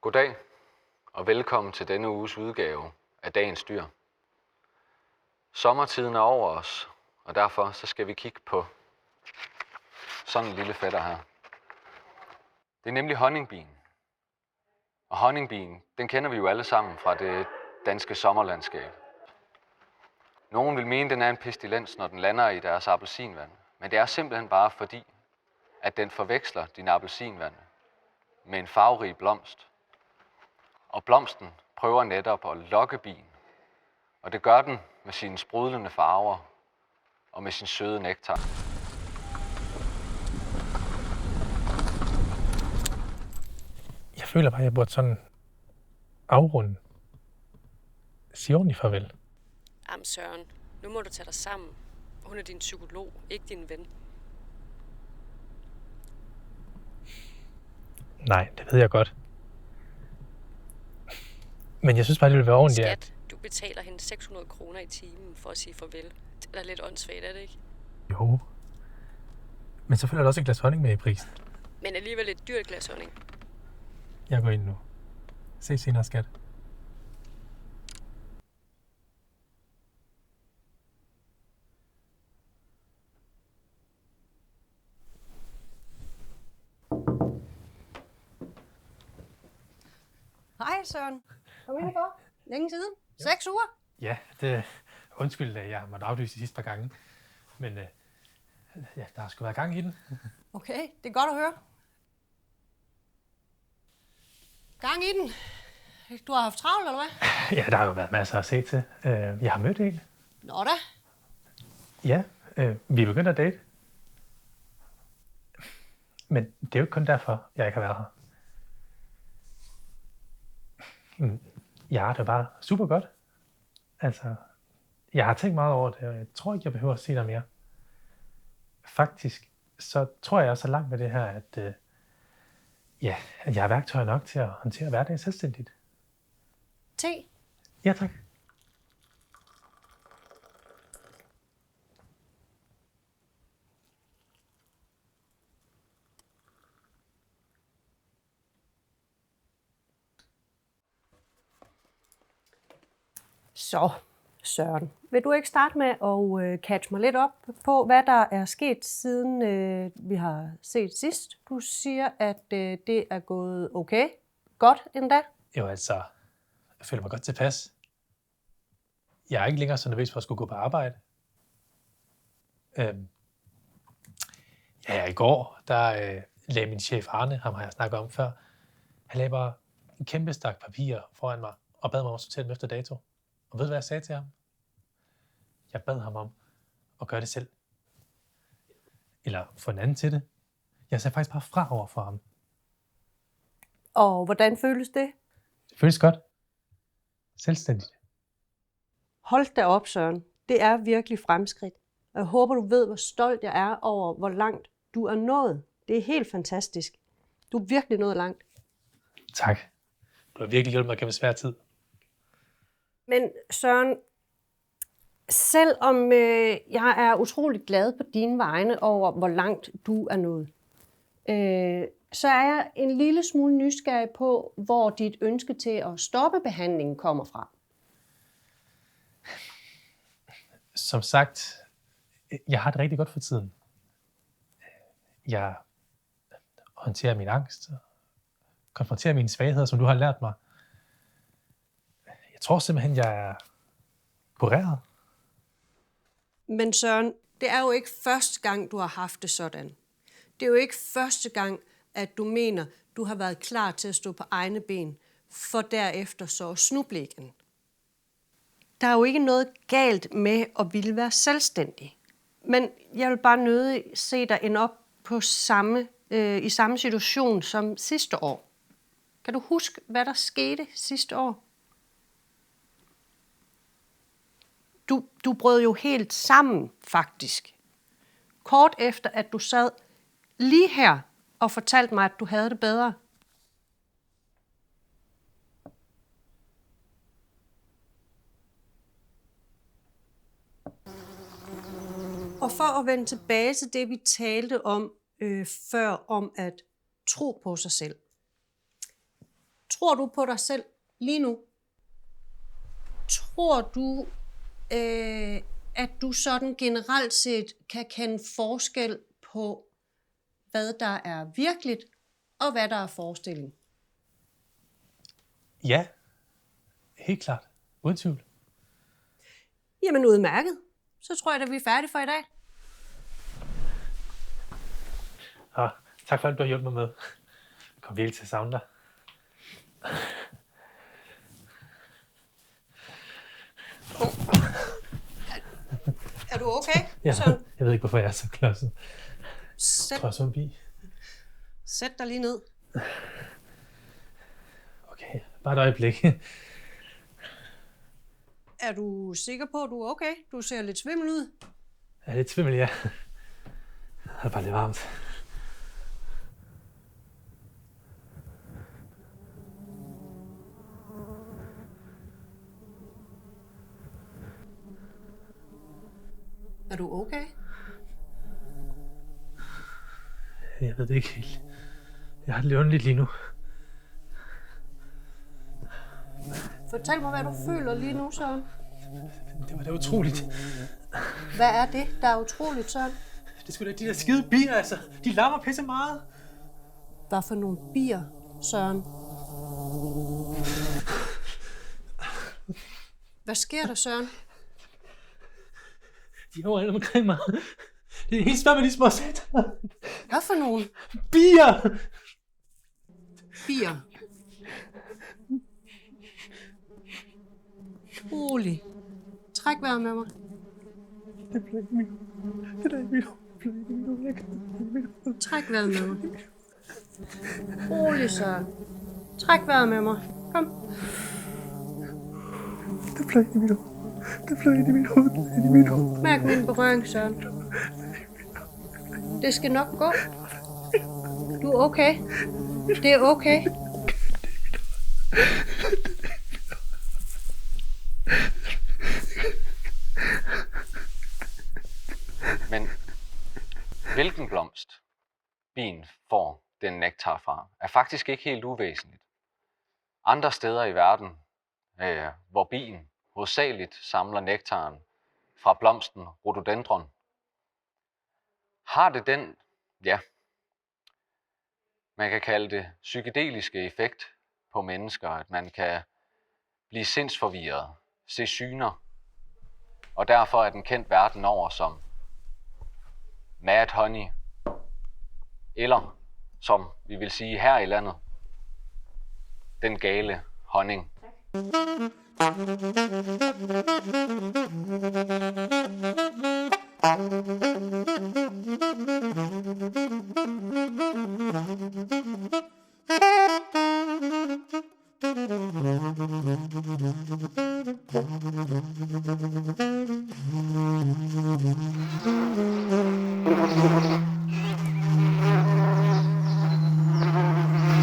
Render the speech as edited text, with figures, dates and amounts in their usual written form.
Goddag og velkommen til denne uges udgave af Dagens Dyr. Sommertiden er over os, og derfor så skal vi kigge på sådan en lille fætter her. Det er nemlig honningbien. Og honningbien, den kender vi jo alle sammen fra det danske sommerlandskab. Nogen vil mene, den er en pestilens, når den lander i deres appelsinvand. Men det er simpelthen bare fordi, at den forveksler dine appelsinvand med en farverig blomst. Og blomsten prøver netop at lokke bien. Og det gør den med sine sprudlende farver og med sin søde nektar. Jeg føler bare, at jeg burde sådan afrunde. Sige ordentligt farvel. Jamen Søren, nu må du tage dig sammen. Hun er din psykolog, ikke din ven. Nej, det ved jeg godt. Men jeg synes bare, det ville være ordentligt. Skat, du betaler hende 600 kroner i timen for at sige farvel. Det er lidt åndssvagt, er det ikke? Jo. Men så følger der også et glas honning med i prisen. Men alligevel et dyrt glas honning. Jeg går ind nu. Se senere, skat. Hej Søren. Kom indenfor. Længe siden. 6 uger. Ja, det undskyld, at jeg måtte aflyse de sidste par gange. Men ja, der har sgu været gang i den. Okay, det er godt at høre. Gang i den. Du har haft travlt, eller hvad? Ja, der har jo været masser at se til. Jeg har mødt en. Nå da. Ja, vi er begyndt at date. Men det er jo ikke kun derfor, jeg ikke har været her. Jeg har det bare super godt. Altså, jeg har tænkt meget over det, og jeg tror ikke, jeg behøver at sige dig mere. Faktisk, så tror jeg så langt med det her, at at jeg har værktøjer nok til at håndtere hverdagen selvstændigt. Te. Ja, tak. Så, Søren. Vil du ikke starte med at catch mig lidt op på, hvad der er sket, siden vi har set sidst? Du siger, at det er gået okay. Godt endda. Jo, altså, jeg føler mig godt tilpas. Jeg er ikke længere så nervøs for at skulle gå på arbejde. I går, der lagde min chef Arne, ham har jeg snakket om før, han lagde bare en kæmpe stak papirer foran mig og bad mig om at sortere dem efter dato. Og ved du, hvad jeg sagde til ham? Jeg bad ham om at gøre det selv. Eller få en anden til det. Jeg sagde faktisk bare fra over for ham. Og hvordan føles det? Det føles godt. Selvstændigt. Hold da op, Søren. Det er virkelig fremskridt. Og jeg håber, du ved, hvor stolt jeg er over, hvor langt du er nået. Det er helt fantastisk. Du er virkelig nået langt. Tak. Du har virkelig hjulpet mig gennem svær tid. Men Søren, selvom jeg er utrolig glad på dine vegne over, hvor langt du er nået, så er jeg en lille smule nysgerrig på, hvor dit ønske til at stoppe behandlingen kommer fra. Som sagt, jeg har det rigtig godt for tiden. Jeg håndterer min angst, konfronterer mine svagheder, som du har lært mig. Jeg tror simpelthen, jeg er kureret. Men Søren, det er jo ikke første gang, du har haft det sådan. Det er jo ikke første gang, at du mener, du har været klar til at stå på egne ben, for derefter så at snuble igen. Der er jo ikke noget galt med at ville være selvstændig. Men jeg vil bare nødig se dig ende op på i samme situation som sidste år. Kan du huske, hvad der skete sidste år? Du brød jo helt sammen, faktisk. Kort efter, at du sad lige her og fortalte mig, at du havde det bedre. Og for at vende tilbage til det, vi talte om før, om at tro på sig selv. Tror du på dig selv lige nu? Tror du, at du sådan generelt set kan kende forskel på, hvad der er virkeligt, og hvad der er forestilling? Ja, helt klart. Uden tvivl. Jamen udmærket. Så tror jeg, at vi er færdige for i dag. Og tak for alt, du har hjulpet mig med. Jeg kommer virkelig til at savne dig. Er du okay? Ja, Så jeg ved ikke, hvorfor jeg er så klodset. sæt, Trods forbi. sæt dig lige ned. Okay, bare et øjeblik. Er du sikker på, at du er okay? Du ser lidt svimmel ud. Jeg er lidt svimmel, ja. Det er bare lidt varmt. Er du okay? Jeg ved det ikke helt. Jeg har det lidt ondt lige nu. Fortæl mig, hvad du føler lige nu, Søren. Det var da utroligt. Hvad er det, der er utroligt, Søren? Det skulle da de der skide bier, altså. De larmer pisse meget. Hvad for nogle bier, Søren? Hvad sker der, Søren? De er overalt omkring mig. Det er helt svært med de små sataner. Hvad for nogle Bier! bier? Rolig. Træk vejret med mig. Træk vejret med mig. Rolig, Søren. Træk vejret med mig. Kom. Der fløj ind i mit hoved. Der fløj ind i mit hoved. Ind i mit hoved. Mærk min berøring, Søren. Det skal nok gå. Du er okay. Det er okay. Men hvilken blomst bien får den nektar fra, er faktisk ikke helt uvæsentligt. Andre steder i verden, hvor bien hovedsageligt samler nektaren fra blomsten rhododendron, har det den, ja, man kan kalde det psykedeliske effekt på mennesker, at man kan blive sindsforvirret, se syner, og derfor er den kendt verden over som mad honey, eller som vi vil sige her i landet, den gale honning. Thank you.